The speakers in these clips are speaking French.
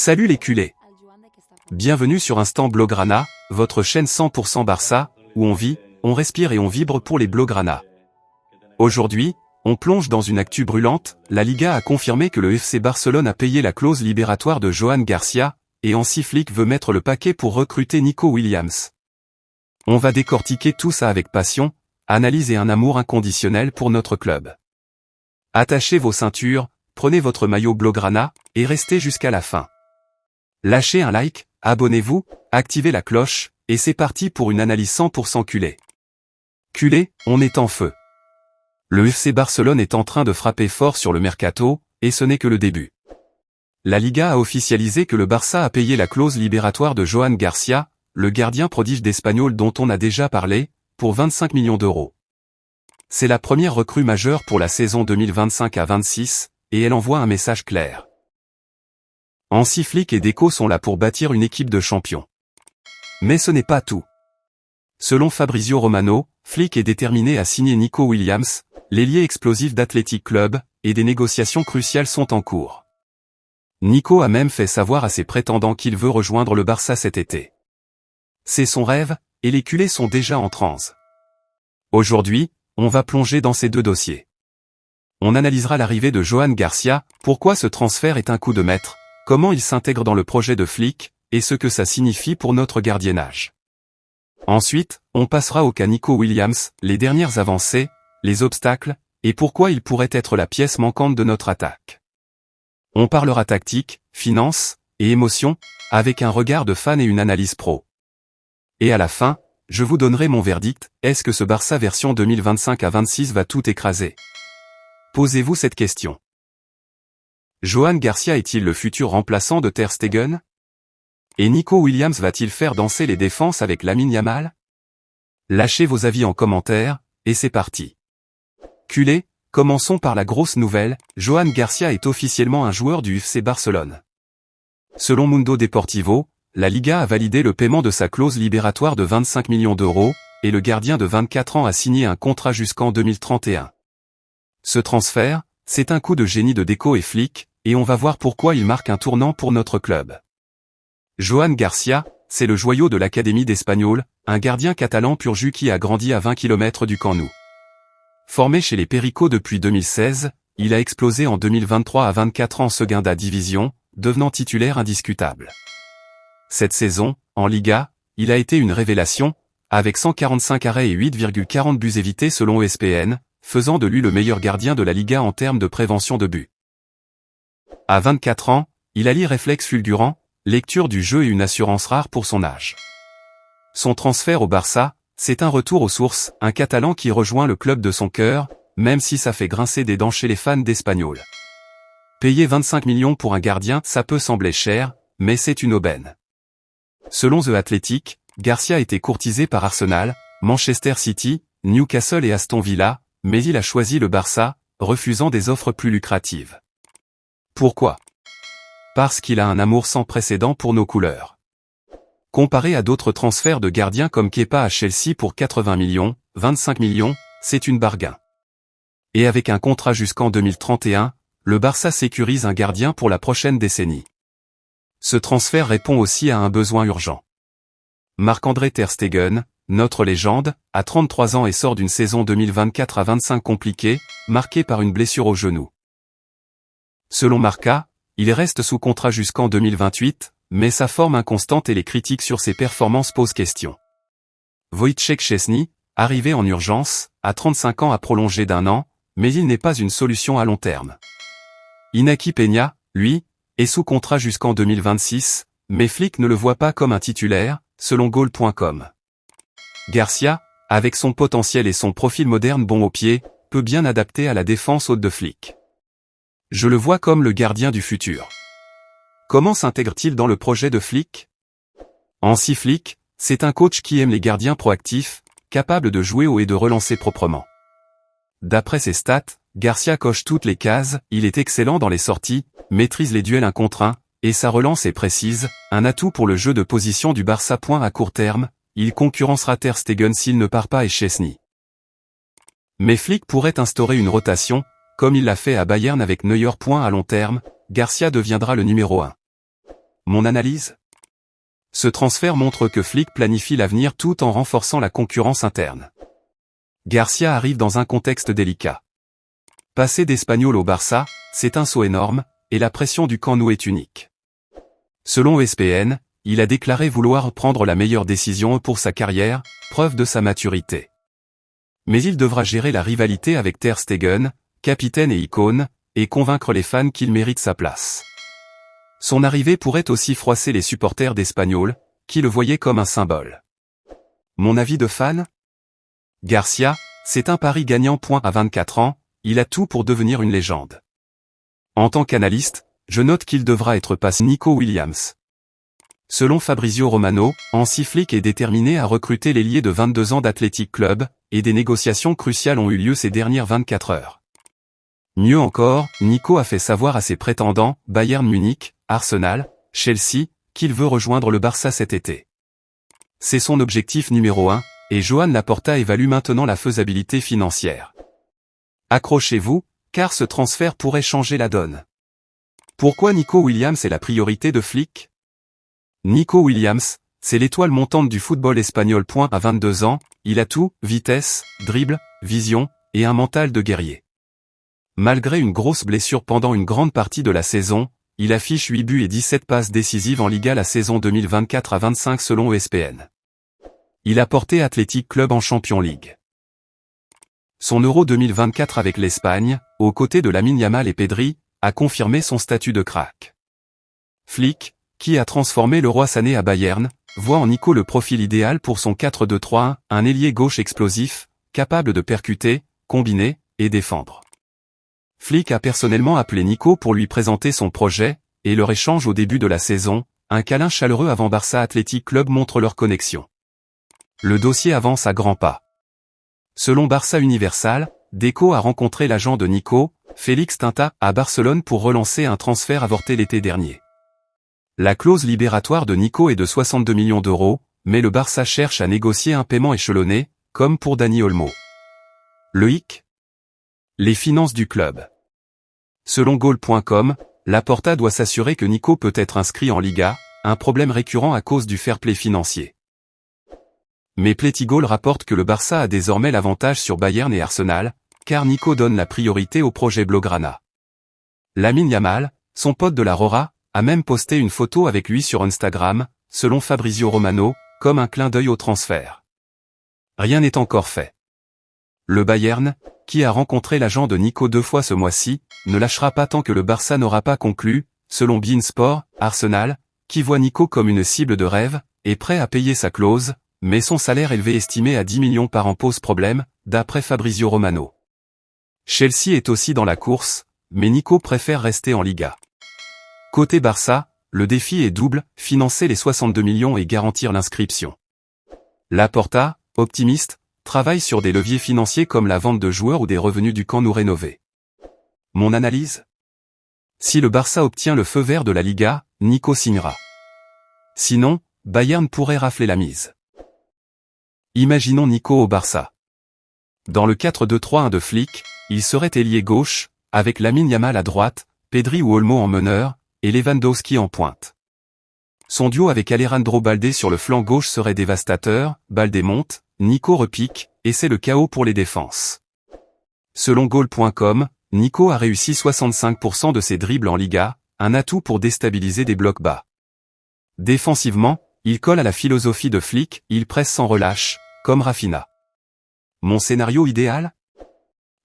Salut les culés. Bienvenue sur Instant Blaugrana, votre chaîne 100% Barça, où on vit, on respire et on vibre pour les Blaugrana. Aujourd'hui, on plonge dans une actu brûlante. La Liga a confirmé que le FC Barcelone a payé la clause libératoire de Joan Garcia, et Hansi Flick veut mettre le paquet pour recruter Nico Williams. On va décortiquer tout ça avec passion, analyse et un amour inconditionnel pour notre club. Attachez vos ceintures, prenez votre maillot Blaugrana, et restez jusqu'à la fin. Lâchez un like, abonnez-vous, activez la cloche, et c'est parti pour une analyse 100% culé. Culé, on est en feu. Le FC Barcelone est en train de frapper fort sur le mercato, et ce n'est que le début. La Liga a officialisé que le Barça a payé la clause libératoire de Joan Garcia, le gardien prodige d'Espanyol dont on a déjà parlé, pour 25 millions d'euros. C'est la première recrue majeure pour la saison 2025 à 26, et elle envoie un message clair. Hansi Flick et Deco sont là pour bâtir une équipe de champions. Mais ce n'est pas tout. Selon Fabrizio Romano, Flick est déterminé à signer Nico Williams, l'ailier explosif d'Athletic Club, et des négociations cruciales sont en cours. Nico a même fait savoir à ses prétendants qu'il veut rejoindre le Barça cet été. C'est son rêve, et les culés sont déjà en transe. Aujourd'hui, on va plonger dans ces deux dossiers. On analysera l'arrivée de Joan Garcia, pourquoi ce transfert est un coup de maître, comment il s'intègre dans le projet de Flick, et ce que ça signifie pour notre gardiennage. Ensuite, on passera au cas Nico Williams, les dernières avancées, les obstacles, et pourquoi il pourrait être la pièce manquante de notre attaque. On parlera tactique, finance, et émotion, avec un regard de fan et une analyse pro. Et à la fin, je vous donnerai mon verdict, est-ce que ce Barça version 2025 à 26 va tout écraser? Posez-vous cette question. Joan Garcia est-il le futur remplaçant de Ter Stegen? Et Nico Williams va-t-il faire danser les défenses avec Lamine Yamal? Lâchez vos avis en commentaire, et c'est parti. Culé, commençons par la grosse nouvelle, Joan Garcia est officiellement un joueur du FC Barcelone. Selon Mundo Deportivo, la Liga a validé le paiement de sa clause libératoire de 25 millions d'euros, et le gardien de 24 ans a signé un contrat jusqu'en 2031. Ce transfert, c'est un coup de génie de Deco et Flick, et on va voir pourquoi il marque un tournant pour notre club. Joan Garcia, c'est le joyau de l'académie d'Espanyol, un gardien catalan pur jus qui a grandi à 20 km du Camp Nou. Formé chez les Pericos depuis 2016, il a explosé en 2023 à 24 ans en Segunda Division, devenant titulaire indiscutable. Cette saison, en Liga, il a été une révélation, avec 145 arrêts et 8,40 buts évités selon ESPN, faisant de lui le meilleur gardien de la Liga en termes de prévention de buts. À 24 ans, il allie réflexe fulgurant, lecture du jeu et une assurance rare pour son âge. Son transfert au Barça, c'est un retour aux sources, un Catalan qui rejoint le club de son cœur, même si ça fait grincer des dents chez les fans d'Espanyol. Payer 25 millions pour un gardien, ça peut sembler cher, mais c'est une aubaine. Selon The Athletic, Garcia a été courtisé par Arsenal, Manchester City, Newcastle et Aston Villa, mais il a choisi le Barça, refusant des offres plus lucratives. Pourquoi? Parce qu'il a un amour sans précédent pour nos couleurs. Comparé à d'autres transferts de gardiens comme Kepa à Chelsea pour 80 millions, 25 millions, c'est une bargain. Et avec un contrat jusqu'en 2031, le Barça sécurise un gardien pour la prochaine décennie. Ce transfert répond aussi à un besoin urgent. Marc-André Ter Stegen, notre légende, a 33 ans et sort d'une saison 2024 à 25 compliquée, marquée par une blessure au genou. Selon Marca, il reste sous contrat jusqu'en 2028, mais sa forme inconstante et les critiques sur ses performances posent question. Wojciech Szczesny, arrivé en urgence, à 35 ans a prolongé d'1 an, mais il n'est pas une solution à long terme. Inaki Peña, lui, est sous contrat jusqu'en 2026, mais Flick ne le voit pas comme un titulaire, selon Goal.com. Garcia, avec son potentiel et son profil moderne bon au pied, peut bien adapter à la défense haute de Flick. Je le vois comme le gardien du futur. Comment s'intègre-t-il dans le projet de Flick? Hansi Flick, c'est un coach qui aime les gardiens proactifs, capable de jouer haut et de relancer proprement. D'après ses stats, Garcia coche toutes les cases, il est excellent dans les sorties, maîtrise les duels 1 contre 1, et sa relance est précise, un atout pour le jeu de position du Barça. À court terme, il concurrencera Ter Stegen s'il ne part pas et Szczesny. Mais Flick pourrait instaurer une rotation, comme il l'a fait à Bayern avec Neuer. À long terme, Garcia deviendra le numéro 1. Mon analyse? Ce transfert montre que Flick planifie l'avenir tout en renforçant la concurrence interne. Garcia arrive dans un contexte délicat. Passer d'Espagnol au Barça, c'est un saut énorme, et la pression du camp nou est unique. Selon ESPN, il a déclaré vouloir prendre la meilleure décision pour sa carrière, preuve de sa maturité. Mais il devra gérer la rivalité avec Ter Stegen, capitaine et icône, et convaincre les fans qu'il mérite sa place. Son arrivée pourrait aussi froisser les supporters d'Espanyol, qui le voyaient comme un symbole. Mon avis de fan? Garcia, c'est un pari gagnant. À 24 ans, il a tout pour devenir une légende. En tant qu'analyste, je note qu'il devra être passé Nico Williams. Selon Fabrizio Romano, Hansi Flick est déterminé à recruter l'ailier de 22 ans d'Athletic Club, et des négociations cruciales ont eu lieu ces dernières 24 heures. Mieux encore, Nico a fait savoir à ses prétendants, Bayern Munich, Arsenal, Chelsea, qu'il veut rejoindre le Barça cet été. C'est son objectif numéro 1, et Joan Laporta évalue maintenant la faisabilité financière. Accrochez-vous, car ce transfert pourrait changer la donne. Pourquoi Nico Williams est la priorité de Flick? Nico Williams, c'est l'étoile montante du football espagnol. À 22 ans, il a tout, vitesse, dribble, vision, et un mental de guerrier. Malgré une grosse blessure pendant une grande partie de la saison, il affiche 8 buts et 17 passes décisives en Liga la saison 2024-25 selon ESPN. Il a porté Athletic Club en Champions League. Son Euro 2024 avec l'Espagne, aux côtés de Lamine Yamal et Pedri, a confirmé son statut de crack. Flick, qui a transformé le roi Sané à Bayern, voit en Nico le profil idéal pour son 4-2-3-1, un ailier gauche explosif, capable de percuter, combiner, et défendre. Flick a personnellement appelé Nico pour lui présenter son projet, et leur échange au début de la saison, un câlin chaleureux avant Barça Athletic Club montre leur connexion. Le dossier avance à grands pas. Selon Barça Universal, Deco a rencontré l'agent de Nico, Félix Tinta, à Barcelone pour relancer un transfert avorté l'été dernier. La clause libératoire de Nico est de 62 millions d'euros, mais le Barça cherche à négocier un paiement échelonné, comme pour Dani Olmo. Le hic? Les finances du club. Selon Goal.com, Laporta doit s'assurer que Nico peut être inscrit en Liga, un problème récurrent à cause du fair play financier. Mais Playtigoal rapporte que le Barça a désormais l'avantage sur Bayern et Arsenal, car Nico donne la priorité au projet Blaugrana. Lamine Yamal, son pote de la Rora, a même posté une photo avec lui sur Instagram, selon Fabrizio Romano, comme un clin d'œil au transfert. Rien n'est encore fait. Le Bayern, qui a rencontré l'agent de Nico 2 fois ce mois-ci, ne lâchera pas tant que le Barça n'aura pas conclu, selon beIN Sport. Arsenal, qui voit Nico comme une cible de rêve, est prêt à payer sa clause, mais son salaire élevé estimé à 10 millions par an pose problème, d'après Fabrizio Romano. Chelsea est aussi dans la course, mais Nico préfère rester en Liga. Côté Barça, le défi est double, financer les 62 millions et garantir l'inscription. Laporta, optimiste, travaille sur des leviers financiers comme la vente de joueurs ou des revenus du camp nou rénové. Mon analyse? Si le Barça obtient le feu vert de la Liga, Nico signera. Sinon, Bayern pourrait rafler la mise. Imaginons Nico au Barça. Dans le 4-2-3-1 de Flick, il serait ailier gauche, avec Lamine Yamal à droite, Pedri ou Olmo en meneur, et Lewandowski en pointe. Son duo avec Alejandro Balde sur le flanc gauche serait dévastateur, Balde monte, Nico repique, et c'est le chaos pour les défenses. Selon Goal.com, Nico a réussi 65% de ses dribbles en Liga, un atout pour déstabiliser des blocs bas. Défensivement, il colle à la philosophie de Flick, il presse sans relâche, comme Rafinha. Mon scénario idéal?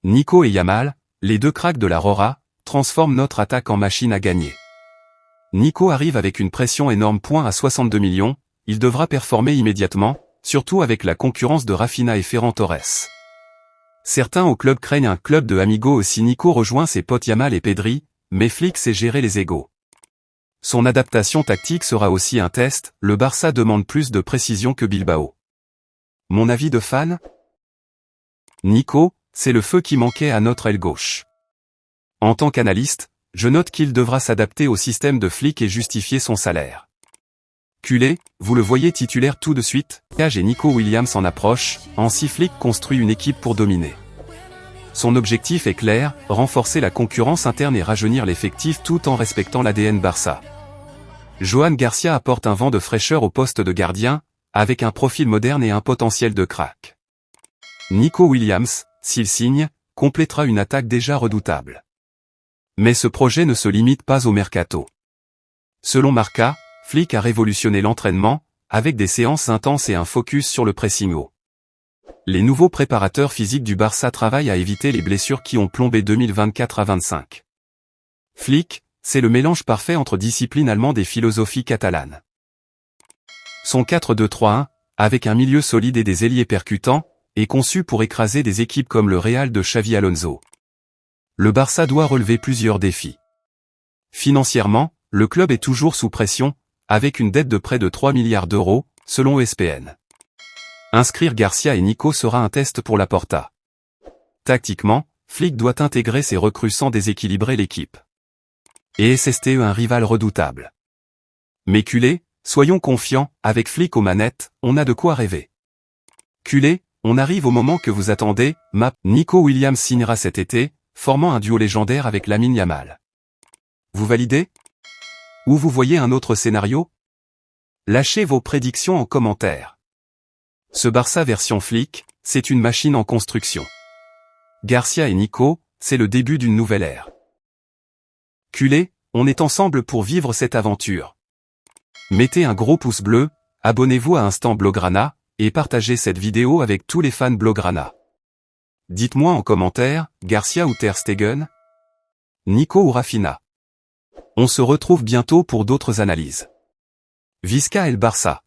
Nico et Yamal, les deux cracks de la Rora, transforment notre attaque en machine à gagner. Nico arrive avec une pression énorme. À 62 millions, il devra performer immédiatement, surtout avec la concurrence de Rafinha et Ferran Torres. Certains au club craignent un club de amigos si Nico rejoint ses potes Yamal et Pedri, mais Flick sait gérer les égos. Son adaptation tactique sera aussi un test, le Barça demande plus de précision que Bilbao. Mon avis de fan? Nico, c'est le feu qui manquait à notre aile gauche. En tant qu'analyste, je note qu'il devra s'adapter au système de Flick et justifier son salaire. Culé, vous le voyez titulaire tout de suite, Cage et Nico Williams en approche, Hansi Flick construit une équipe pour dominer. Son objectif est clair, renforcer la concurrence interne et rajeunir l'effectif tout en respectant l'ADN Barça. Johan Garcia apporte un vent de fraîcheur au poste de gardien, avec un profil moderne et un potentiel de crack. Nico Williams, s'il signe, complétera une attaque déjà redoutable. Mais ce projet ne se limite pas au mercato. Selon Marca, Flick a révolutionné l'entraînement, avec des séances intenses et un focus sur le pressing haut. Les nouveaux préparateurs physiques du Barça travaillent à éviter les blessures qui ont plombé 2024 à 25. Flick, c'est le mélange parfait entre discipline allemande et philosophie catalane. Son 4-2-3-1, avec un milieu solide et des ailiers percutants, est conçu pour écraser des équipes comme le Real de Xavi Alonso. Le Barça doit relever plusieurs défis. Financièrement, le club est toujours sous pression, avec une dette de près de 3 milliards d'euros, selon ESPN. Inscrire Garcia et Nico sera un test pour la Porta. Tactiquement, Flick doit intégrer ses recrues sans déséquilibrer l'équipe. Et SSTE un rival redoutable. Mais culé, soyons confiants, avec Flick aux manettes, on a de quoi rêver. Culé, on arrive au moment que vous attendez, Nico Williams signera cet été, formant un duo légendaire avec Lamine Yamal. Vous validez? Ou vous voyez un autre scénario? Lâchez vos prédictions en commentaire. Ce Barça version Flick, c'est une machine en construction. Garcia et Nico, c'est le début d'une nouvelle ère. Culé, on est ensemble pour vivre cette aventure. Mettez un gros pouce bleu, abonnez-vous à Instant Blaugrana, et partagez cette vidéo avec tous les fans Blaugrana. Dites-moi en commentaire, Garcia ou Ter Stegen? Nico ou Rafinha? On se retrouve bientôt pour d'autres analyses. Visca El Barça.